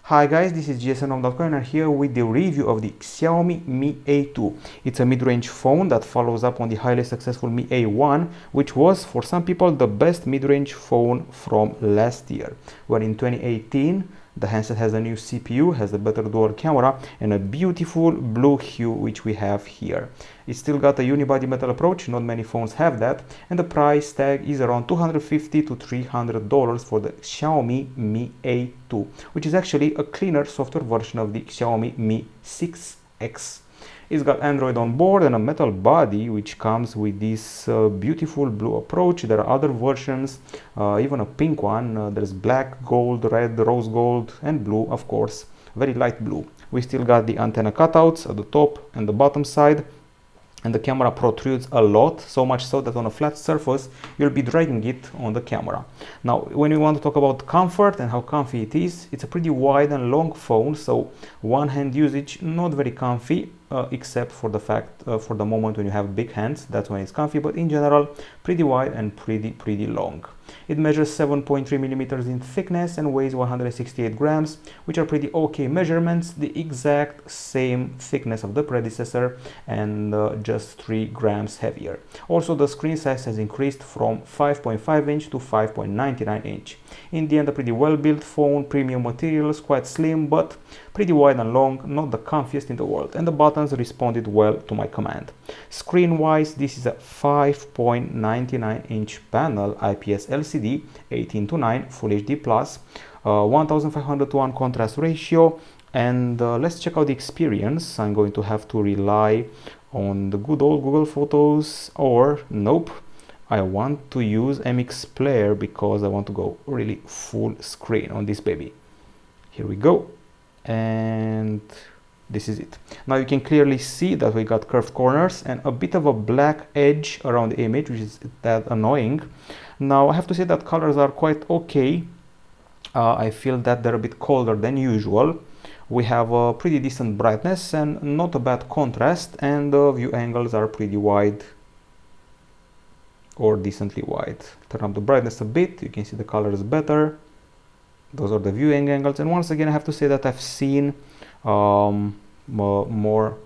Hi guys, this is gsnom.com and here with the review of the Xiaomi Mi A2. It's a mid-range phone that follows up on the highly successful Mi A1, which was for some people the best mid-range phone from last year. Where in 2018, the handset has a new CPU, has a better dual camera and a beautiful blue hue which we have here. It's still got a unibody metal approach, not many phones have that, and the price tag is around $250 to $300 for the Xiaomi Mi A2, which is actually a cleaner software version of the Xiaomi Mi 6X. It's got Android on board and a metal body which comes with this beautiful blue approach. There are other versions, even a pink one. There's black, gold, red, rose gold and blue, of course, very light blue. We still got the antenna cutouts at the top and the bottom side, and the camera protrudes a lot, so much so that on a flat surface you'll be dragging it on the camera. Now when we want to talk about comfort and how comfy it is, it's a pretty wide and long phone, so one hand usage not very comfy, except for the fact for the moment when you have big hands, that's when it's comfy, but in general pretty wide and pretty long. It measures 7.3 millimeters in thickness and weighs 168 grams, which are pretty okay measurements, the exact same thickness of the predecessor and just 3 grams heavier. Also, the screen size has increased from 5.5 inch to 5.99 inch. In the end, a pretty well built phone, premium materials, quite slim but pretty wide and long, not the comfiest in the world, and the buttons responded well to my command. Screen wise, this is a 5.99 inch panel IPS LCD 18:9 Full HD plus, 1500 to 1 contrast ratio, and let's check out the experience. I'm going to have to rely on the good old Google Photos, or nope, I want to use MX Player because I want to go really full screen on this baby. Here we go, and this is it. Now you can clearly see that we got curved corners and a bit of a black edge around the image, which is that annoying. Now I have to say that colors are quite okay. I feel that they're a bit colder than usual. We have a pretty decent brightness and not a bad contrast, and the view angles are pretty wide or decently wide. Turn up the brightness a bit, you can see the colors better. Those are the viewing angles, and once again I have to say that I've seen more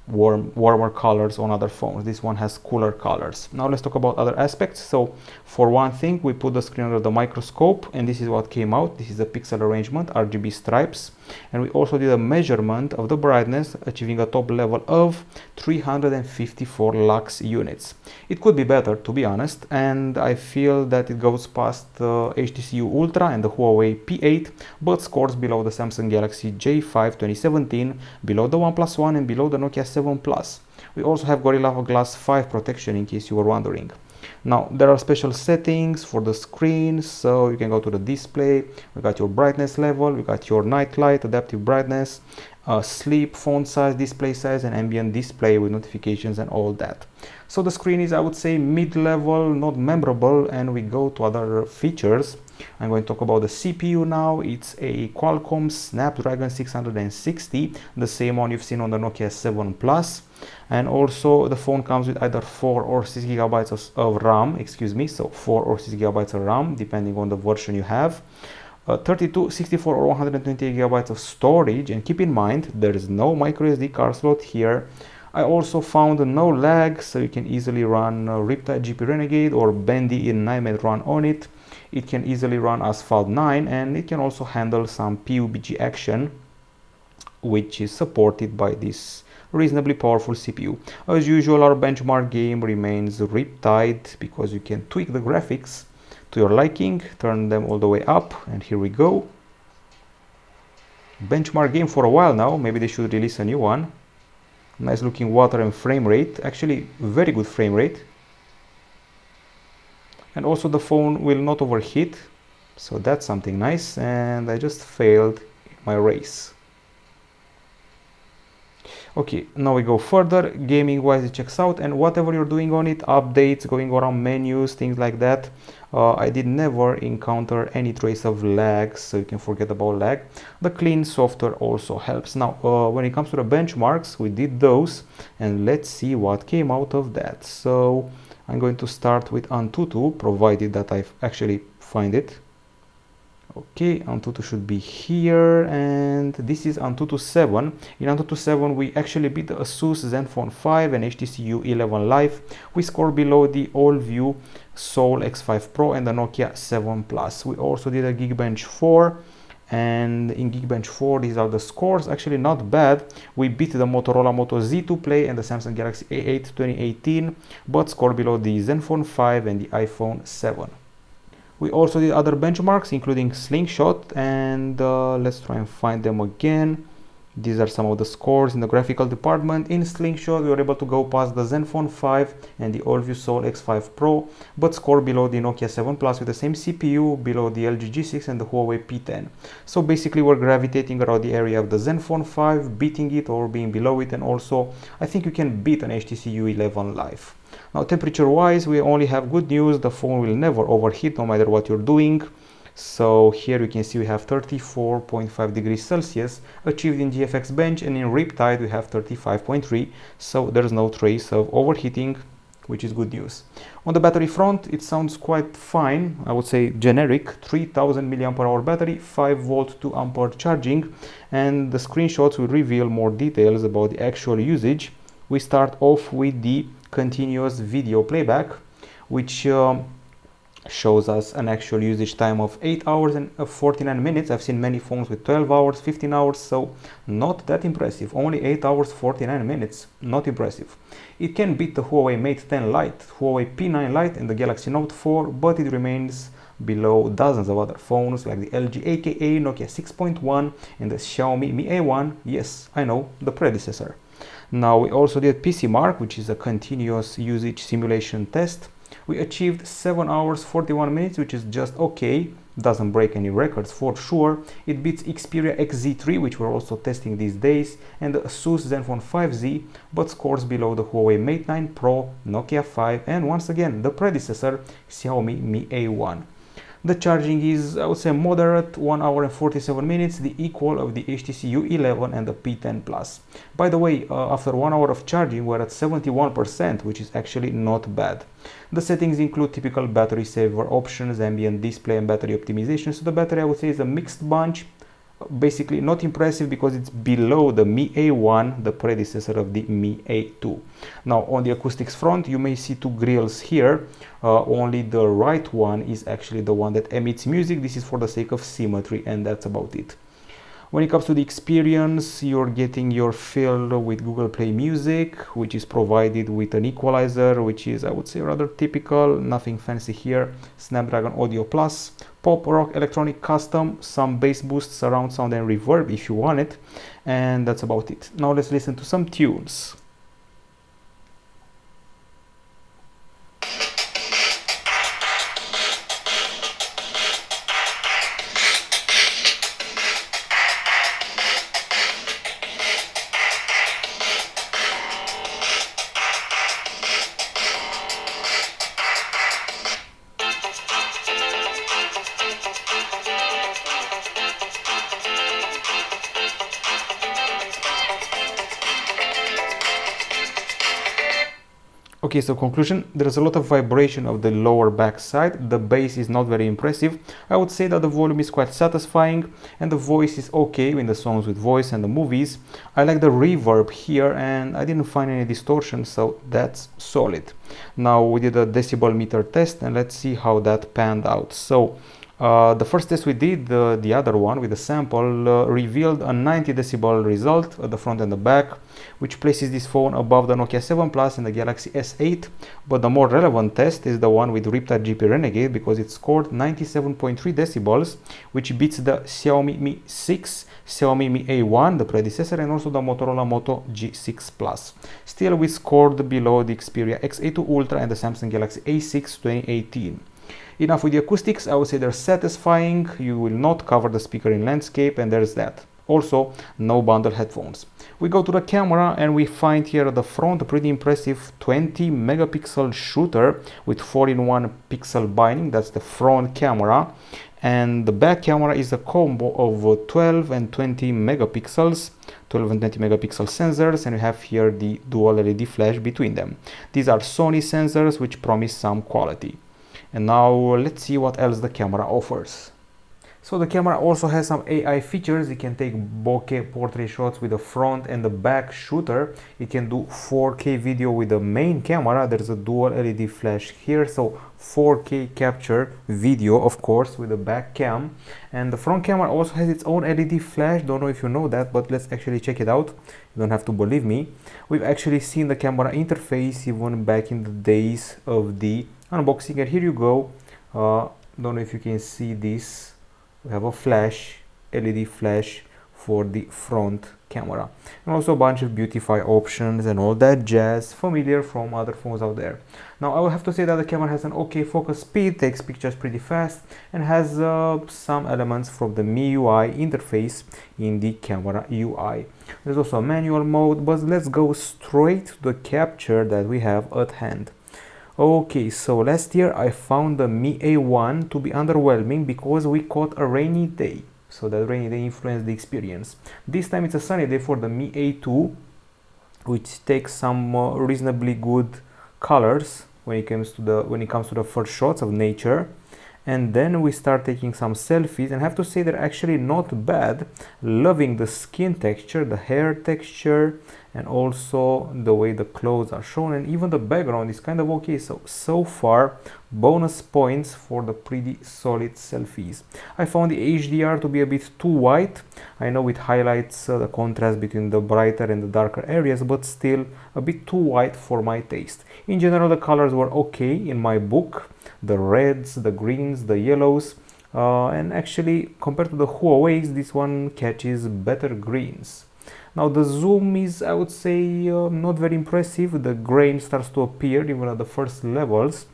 warmer colors on other phones. This one has cooler colors. Now let's talk about other aspects. So for one thing, we put the screen under the microscope and this is what came out. This is the pixel arrangement, RGB stripes, and we also did a measurement of the brightness, achieving a top level of 354 lux units. It could be better, to be honest, and I feel that it goes past HTC Ultra and the Huawei P8, but scores below the Samsung Galaxy J5 2017, below the OnePlus One and below the Nokia 7 Plus. We also have Gorilla Glass 5 protection, in case you were wondering. Now there are special settings for the screen, so you can go to the display. We got your brightness level, we got your night light, adaptive brightness, sleep, font size, display size, and ambient display with notifications and all that. So the screen is, I would say, mid-level, not memorable, and we go to other features. I'm going to talk about the CPU now. It's a Qualcomm Snapdragon 660, the same one you've seen on the Nokia 7 Plus. And also the phone comes with either 4 or 6 gigabytes of RAM, so 4 or 6 gigabytes of RAM, depending on the version you have. 32, 64 or 128 gigabytes of storage, and keep in mind there is no micro SD card slot here. I also found no lag, so you can easily run Riptide GP Renegade or Bendy in Nightmare Run on it. It can easily run Asphalt 9, and it can also handle some PUBG action, which is supported by this reasonably powerful CPU. As usual, our benchmark game remains Riptide because you can tweak the graphics to your liking, turn them all the way up, and here we go. Benchmark game for a while now, maybe they should release a new one. Nice looking water and frame rate, actually very good frame rate. And also the phone will not overheat, so that's something nice, and I just failed my race. Okay, now we go further. Gaming wise it checks out, and whatever you're doing on it, updates, going around menus, things like that, I did never encounter any trace of lag, so you can forget about lag. The clean software also helps. Now when it comes to the benchmarks, we did those, and let's see what came out of that. So I'm going to start with Antutu, provided that I actually find it. Okay, Antutu should be here, and this is Antutu 7. In Antutu 7, we actually beat the Asus Zenfone 5 and HTC U11 Live. We scored below the AllView Soul X5 Pro and the Nokia 7 Plus. We also did a Geekbench 4, and in Geekbench 4, these are the scores. Actually, not bad. We beat the Motorola Moto Z2 Play and the Samsung Galaxy A8 2018, but scored below the Zenfone 5 and the iPhone 7. We also did other benchmarks, including Slingshot, and let's try and find them again. These are some of the scores in the graphical department. In Slingshot, we were able to go past the Zenfone 5 and the AllView Soul X5 Pro, but score below the Nokia 7 Plus with the same CPU, below the LG G6 and the Huawei P10. So basically, we're gravitating around the area of the Zenfone 5, beating it or being below it, and also I think you can beat an HTC U11 Live. Now, temperature wise, we only have good news. The phone will never overheat no matter what you're doing. So here you can see we have 34.5 degrees Celsius achieved in GFX Bench, and in Riptide we have 35.3, so there's no trace of overheating, which is good news. On the battery front, it sounds quite fine. I would say generic, 3000 mAh battery, 5 volt 2 ampere charging, and the screenshots will reveal more details about the actual usage. We start off with the continuous video playback, which shows us an actual usage time of 8 hours and 49 minutes. I've seen many phones with 12 hours, 15 hours, so not that impressive. Only 8 hours, 49 minutes, not impressive. It can beat the Huawei Mate 10 Lite, Huawei P9 Lite and the Galaxy Note 4, but it remains below dozens of other phones like the LG aka Nokia 6.1 and the Xiaomi Mi A1, yes, I know, the predecessor. Now we also did PC Mark, which is a continuous usage simulation test. We achieved 7 hours 41 minutes, which is just okay, doesn't break any records for sure. It beats Xperia XZ3, which we're also testing these days, and the Asus Zenfone 5Z, but scores below the Huawei Mate 9 Pro, Nokia 5, and once again the predecessor Xiaomi Mi A1. The charging is, I would say, moderate, 1 hour and 47 minutes, the equal of the HTC U11 and the P10 Plus. By the way, after 1 hour of charging, we're at 71%, which is actually not bad. The settings include typical battery saver options, ambient display, and battery optimization. So the battery, I would say, is a mixed bunch. Basically not impressive because it's below the Mi A1, the predecessor of the Mi A2. Now on the acoustics front, you may see two grills here. Only the right one is actually the one that emits music. This is for the sake of symmetry, and that's about it. When it comes to the experience, you're getting your fill with Google Play Music, which is provided with an equalizer, which is, I would say, rather typical, nothing fancy here. Snapdragon Audio Plus, pop, rock, electronic, custom, some bass boost, surround sound and reverb if you want it, and that's about it. Now let's listen to some tunes. Okay, so conclusion, there's a lot of vibration of the lower back side. The bass is not very impressive. I would say that the volume is quite satisfying and the voice is okay in the songs with voice and the movies. I like the reverb here and I didn't find any distortion, so that's solid. Now we did a decibel meter test and let's see how that panned out. So the first test we did, the other one with the sample, revealed a 90 decibel result at the front and the back, which places this phone above the Nokia 7 Plus and the Galaxy S8. But the more relevant test is the one with Riptide GP Renegade, because it scored 97.3 decibels, which beats the Xiaomi Mi 6, Xiaomi Mi A1, the predecessor, and also the Motorola Moto G6 Plus. Still, we scored below the Xperia X82 Ultra and the Samsung Galaxy A6 2018. Enough with the acoustics, I would say they're satisfying. You will not cover the speaker in landscape, and there's that. Also, no bundle headphones. We go to the camera and we find here at the front a pretty impressive 20 megapixel shooter with 4-in-1 pixel binding. That's the front camera. And the back camera is a combo of 12 and 20 megapixels, 12 and 20 megapixel sensors, and we have here the dual LED flash between them. These are Sony sensors which promise some quality. And now let's see what else the camera offers. So the camera also has some AI features. It can take bokeh portrait shots with the front and the back shooter. It can do 4K video with the main camera. There's a dual LED flash here, so 4K capture video, of course, with the back cam. And the front camera also has its own LED flash. Don't know if you know that, but let's actually check it out. You don't have to believe me. We've actually seen the camera interface even back in the days of the unboxing, and here you go. Don't know if you can see this. We have a flash, LED flash for the front camera, and also a bunch of beautify options and all that jazz familiar from other phones out there. Now I will have to say that the camera has an okay focus speed, takes pictures pretty fast, and has some elements from the MIUI interface in the camera UI. There's also a manual mode, but let's go straight to the capture that we have at hand. Okay, so last year I found the Mi A1 to be underwhelming because we caught a rainy day. So that rainy day influenced the experience. This time it's a sunny day for the Mi A2, which takes some reasonably good colors when it comes to the first shots of nature. And then we start taking some selfies, and I have to say they're actually not bad. Loving the skin texture, the hair texture, and also the way the clothes are shown, and even the background is kind of okay. So far, bonus points for the pretty solid selfies. I found the HDR to be a bit too white. I know it highlights the contrast between the brighter and the darker areas, but still a bit too white for my taste. In general, the colors were okay in my book. The reds, the greens, the yellows, and actually compared to the Huawei's, this one catches better greens. Now the zoom is, I would say, not very impressive. The grain starts to appear even at the first levels,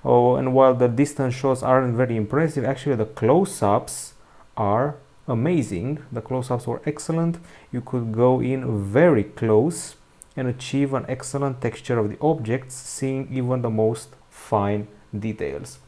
and while the distance shots aren't very impressive, actually the close-ups are amazing. The close-ups were excellent. You could go in very close and achieve an excellent texture of the objects, seeing even the most fine details.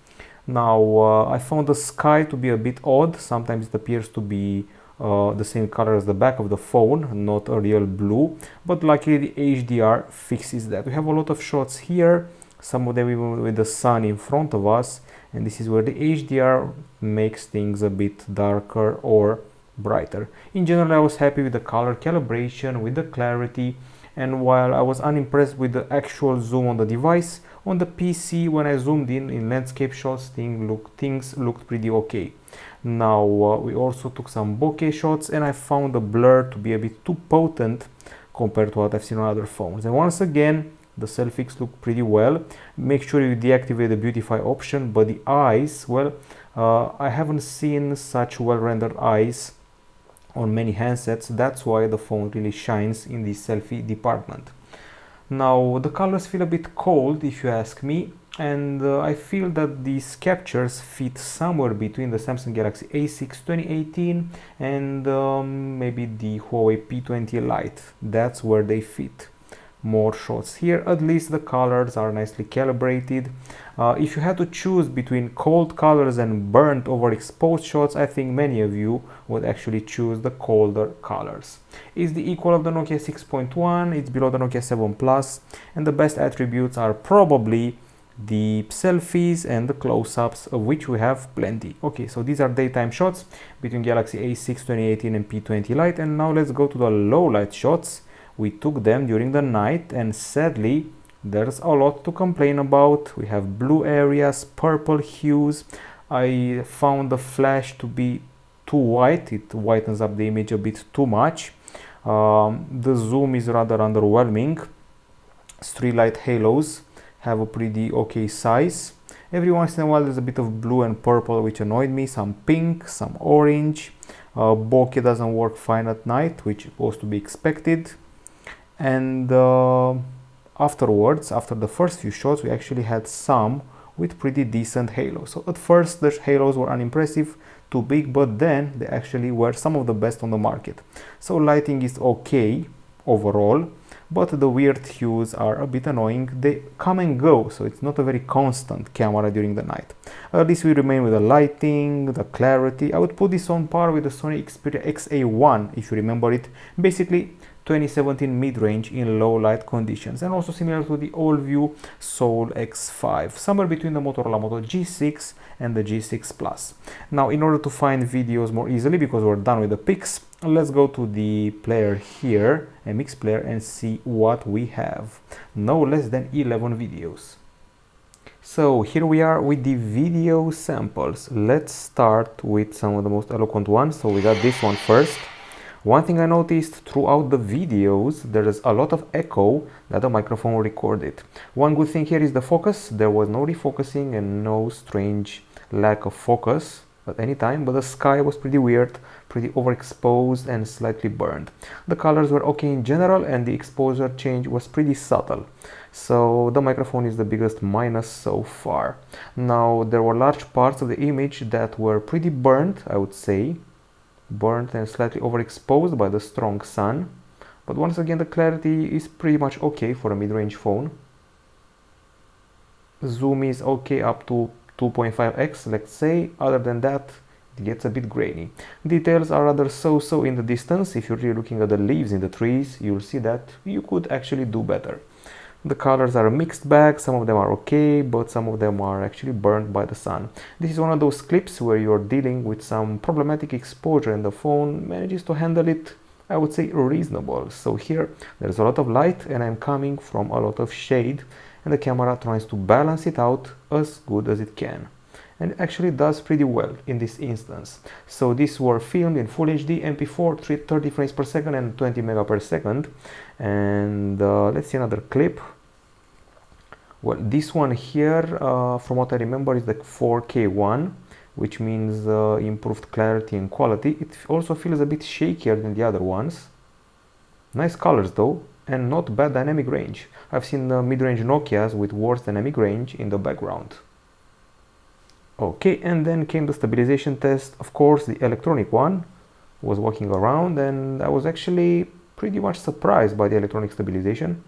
Now I found the sky to be a bit odd. Sometimes it appears to be the same color as the back of the phone, not a real blue, but luckily the HDR fixes that. We have a lot of shots here, some of them even with the sun in front of us, and this is where the HDR makes things a bit darker or brighter. In general, I was happy with the color calibration, with the clarity, and while I was unimpressed with the actual zoom on the device, on the PC, when I zoomed in landscape shots, things looked pretty okay. Now we also took some bokeh shots, and I found the blur to be a bit too potent compared to what I've seen on other phones. And once again, the selfies look pretty well. Make sure you deactivate the beautify option, but the eyes, well, I haven't seen such well-rendered eyes on many handsets. That's why the phone really shines in the selfie department. Now the colors feel a bit cold if you ask me, and I feel that these captures fit somewhere between the Samsung Galaxy A6 2018 and maybe the Huawei P20 Lite. That's where they fit. More shots here. At least the colors are nicely calibrated. If you had to choose between cold colors and burnt overexposed shots, I think many of you would actually choose the colder colors. It's the equal of the Nokia 6.1, it's below the Nokia 7 Plus, and the best attributes are probably the selfies and the close-ups, of which we have plenty. Okay, so these are daytime shots between Galaxy A6 2018 and P20 Lite, and now let's go to the low light shots. We took them during the night, and sadly there's a lot to complain about. We have blue areas, purple hues. I found the flash to be too white. It whitens up the image a bit too much. The zoom is rather underwhelming. Street light halos have a pretty okay size. Every once in a while there's a bit of blue and purple which annoyed me, some pink, some orange. Bokeh doesn't work fine at night, which is supposed to be expected. And afterwards, after the first few shots, we actually had some with pretty decent halos. So at first the halos were unimpressive, too big, but then they actually were some of the best on the market. So lighting is okay overall, but the weird hues are a bit annoying. They come and go, so it's not a very constant camera during the night. At least we remain with the lighting, the clarity. I would put this on par with the Sony Xperia XA1, if you remember it. Basically 2017 mid-range in low light conditions, and also similar to the all-view Soul X5, somewhere between the Motorola Moto G6 and the G6 Plus. Now, in order to find videos more easily, because we're done with the pics, let's go to the player here, MX player, and see what we have. No less than 11 videos. So here we are with the video samples. Let's start with some of the most eloquent ones. So we got this one first. One thing I noticed throughout the videos, there is a lot of echo that the microphone recorded. One good thing here is the focus. There was no refocusing and no strange lack of focus at any time, but the sky was pretty weird, pretty overexposed and slightly burned. The colors were okay in general, and the exposure change was pretty subtle. So the microphone is the biggest minus so far. Now, there were large parts of the image that were pretty burnt, I would say. Burnt and slightly overexposed by the strong sun, but once again the clarity is pretty much okay for a mid-range phone. Zoom is okay up to 2.5x, let's say. Other than that, it gets a bit grainy. Details are rather so-so in the distance. If you're really looking at the leaves in the trees, you'll see that you could actually do better. The colors are a mixed bag. Some of them are okay, but some of them are actually burned by the sun. This is one of those clips where you're dealing with some problematic exposure and the phone manages to handle it, I would say, reasonable. So here there's a lot of light and I'm coming from a lot of shade, and the camera tries to balance it out as good as it can. And it actually does pretty well in this instance. So these were filmed in Full HD, MP4, 30 frames per second and 20 mega per second. And let's see another clip. Well, this one here, from what I remember, is the 4K one, which means improved clarity and quality. It also feels a bit shakier than the other ones. Nice colors though, and not bad dynamic range. I've seen mid-range Nokias with worse dynamic range in the background. Okay, and then came the stabilization test. Of course, the electronic one was walking around, and I was actually pretty much surprised by the electronic stabilization.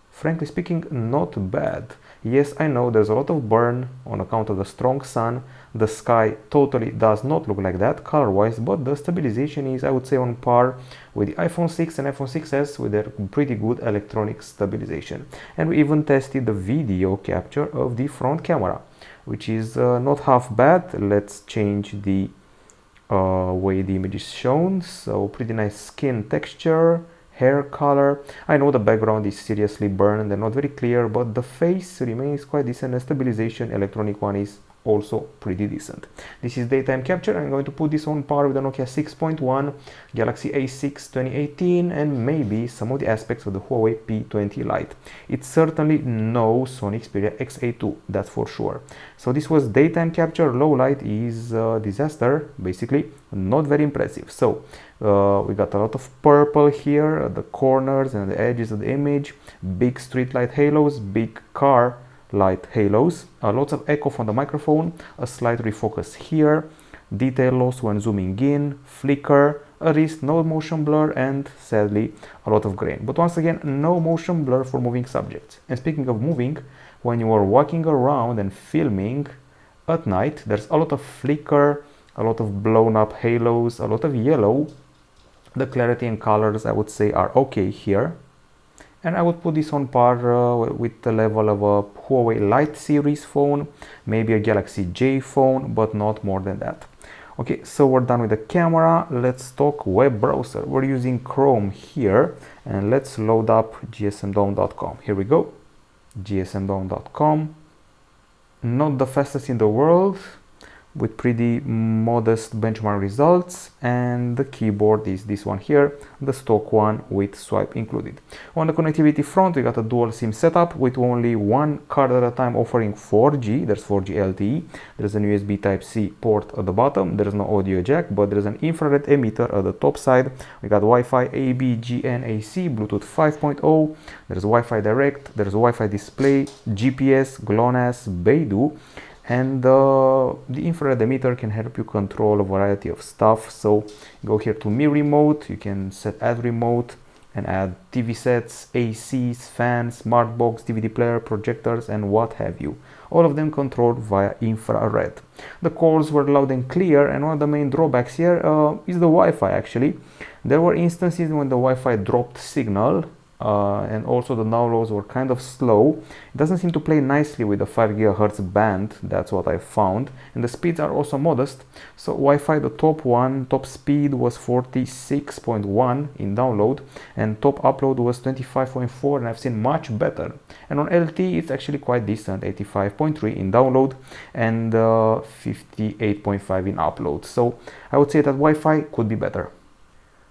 Frankly speaking, not bad. Yes, I know there's a lot of burn on account of the strong sun. The sky totally does not look like that color-wise, but the stabilization is, I would say, on par with the iPhone 6 and iPhone 6s with their pretty good electronic stabilization. And we even tested the video capture of the front camera, which is not half bad. Let's change the way the image is shown. So pretty nice skin texture, hair color. I know the background is seriously burned and not very clear, but the face remains quite decent, and stabilization electronic one is also pretty decent. This is daytime capture. I'm going to put this on par with the Nokia 6.1, Galaxy A6 2018, and maybe some of the aspects of the Huawei P20 Lite. It's certainly no Sony Xperia XA2, that's for sure. So this was daytime capture. Low light is a disaster, basically. Not very impressive. So we got a lot of purple here at the corners and the edges of the image, big street light halos, big car light halos, lots of echo from the microphone, a slight refocus here, detail loss when zooming in, flicker, a wrist, no motion blur, and sadly a lot of grain. But once again, no motion blur for moving subjects. And speaking of moving, when you are walking around and filming at night, there's a lot of flicker, a lot of blown up halos, a lot of yellow. The clarity and colors, I would say, are okay here. And I would put this on par with the level of a Huawei Lite series phone, maybe a Galaxy J phone, but not more than that. Okay, so we're done with the camera. Let's talk web browser. We're using Chrome here, and let's load up gsmdome.com. Here we go, gsmdome.com. Not the fastest in the world, with pretty modest benchmark results, and the keyboard is this one here, the stock one with swipe included. On the connectivity front, we got a dual SIM setup with only one card at a time offering 4G. There's 4G LTE, there's an USB Type-C port at the bottom, there's no audio jack, but there's an infrared emitter at the top side. We got Wi-Fi, AB, GNAC, Bluetooth 5.0, there's Wi-Fi Direct, there's Wi-Fi display, GPS, GLONASS, Beidou. And the infrared emitter can help you control a variety of stuff. So go here to Mi Remote, you can set as remote, and add TV sets, ACs, fans, smart box, DVD player, projectors, and what have you. All of them controlled via infrared. The calls were loud and clear, and one of the main drawbacks here is the Wi-Fi actually. There were instances when the Wi-Fi dropped signal, and also the downloads were kind of slow. It doesn't seem to play nicely with the 5 GHz band, that's what I found, and the speeds are also modest. So Wi-Fi, the top speed was 46.1 in download, and top upload was 25.4, and I've seen much better. And on LTE it's actually quite decent, 85.3 in download and 58.5 in upload. So I would say that Wi-Fi could be better.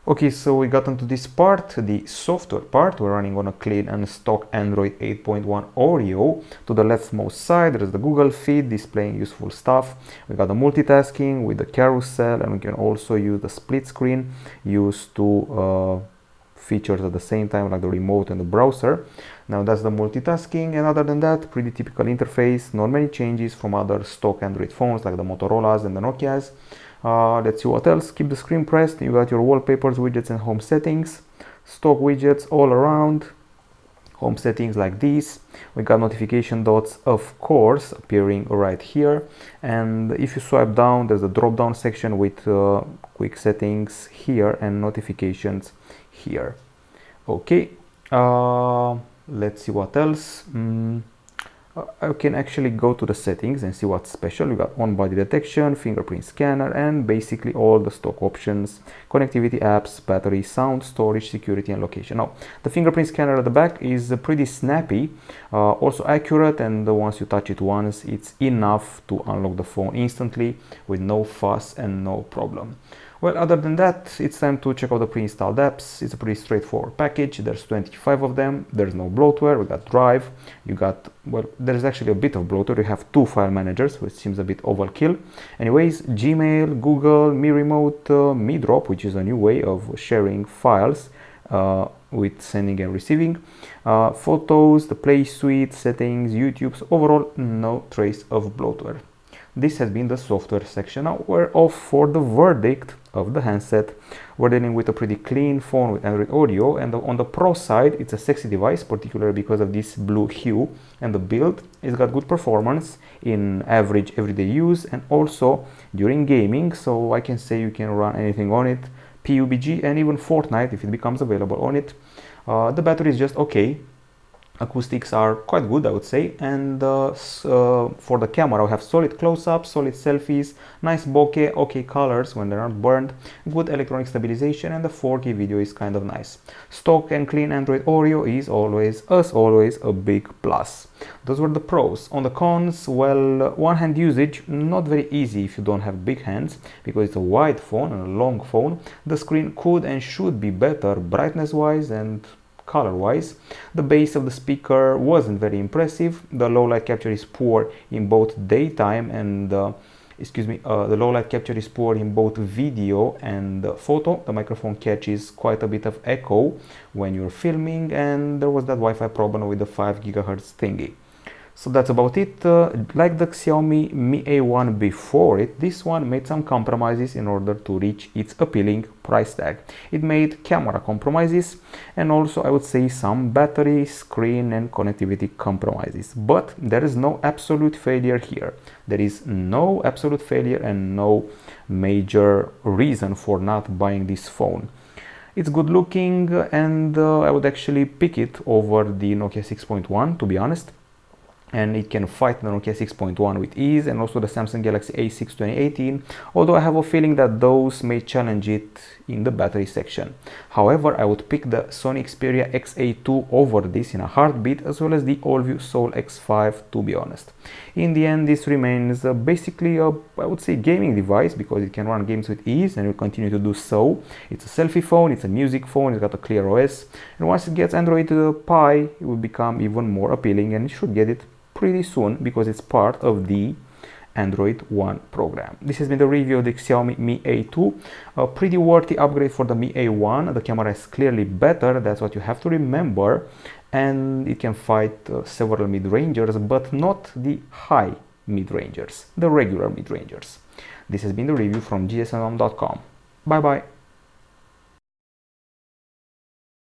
Okay, so we got onto this part, the software part. We're running on a clean and stock Android 8.1 Oreo. To the leftmost side, there's the Google feed displaying useful stuff. We got the multitasking with the carousel, and we can also use the split screen used to features at the same time, like the remote and the browser. Now that's the multitasking, and other than that, pretty typical interface. Not many changes from other stock Android phones like the Motorola's and the Nokia's. Let's see what else. Keep the screen pressed. You got your wallpapers, widgets, and home settings. Stock widgets all around. Home settings like these. We got notification dots, of course, appearing right here. And if you swipe down, there's a drop down section with quick settings here and notifications here. Okay, let's see what else. I can actually go to the settings and see what's special. We got on-body detection, fingerprint scanner, and basically all the stock options, connectivity, apps, battery, sound, storage, security, and location. Now, the fingerprint scanner at the back is pretty snappy, also accurate, and once you touch it once, it's enough to unlock the phone instantly with no fuss and no problem. Well, other than that, it's time to check out the pre-installed apps. It's a pretty straightforward package. There's 25 of them. There's no bloatware. We got Drive. You got, well, there's actually a bit of bloatware. You have 2 file managers, which seems a bit overkill. Anyways, Gmail, Google, Mi Remote, Mi Drop, which is a new way of sharing files with sending and receiving. Photos, the Play Suite, settings, YouTube. So overall, no trace of bloatware. This has been the software section. Now we're off for the verdict of the handset. We're dealing with a pretty clean phone with Android Audio, and on the Pro side, it's a sexy device, particularly because of this blue hue and the build. It's got good performance in average everyday use and also during gaming, so I can say you can run anything on it, PUBG and even Fortnite if it becomes available on it. The battery is just okay. Acoustics are quite good, I would say, and for the camera we have solid close-ups, solid selfies, nice bokeh, okay colors when they're not burned, good electronic stabilization, and the 4K video is kind of nice. Stock and clean Android Oreo is always, as always, a big plus. Those were the pros. On the cons, well, one-hand usage, not very easy if you don't have big hands, because it's a wide phone and a long phone. The screen could and should be better brightness-wise and color-wise. The bass of the speaker wasn't very impressive. The low light capture is poor in both daytime and the low light capture is poor in both video and photo. The microphone catches quite a bit of echo when you're filming, and there was that Wi-Fi problem with the 5 GHz thingy. So that's about it. Like the Xiaomi Mi A1 before it, this one made some compromises in order to reach its appealing price tag. It made camera compromises and also, I would say, some battery, screen and connectivity compromises. But there is no absolute failure here. There is no absolute failure and no major reason for not buying this phone. It's good looking, and I would actually pick it over the Nokia 6.1, to be honest. And it can fight the Nokia 6.1 with ease, and also the Samsung Galaxy A6 2018, although I have a feeling that those may challenge it in the battery section. However, I would pick the Sony Xperia XA2 over this in a heartbeat, as well as the Allview Soul X5, to be honest. In the end, this remains basically a, I would say, gaming device, because it can run games with ease and will continue to do so. It's a selfie phone, it's a music phone, it's got a clear OS, and once it gets Android Pie, it will become even more appealing, and it should get it pretty soon because it's part of the Android One program. This has been the review of the Xiaomi Mi A2, a pretty worthy upgrade for the Mi A1. The camera is clearly better, that's what you have to remember, and it can fight several mid-rangers, but not the high mid-rangers, the regular mid-rangers. This has been the review from gsmm.com. Bye bye.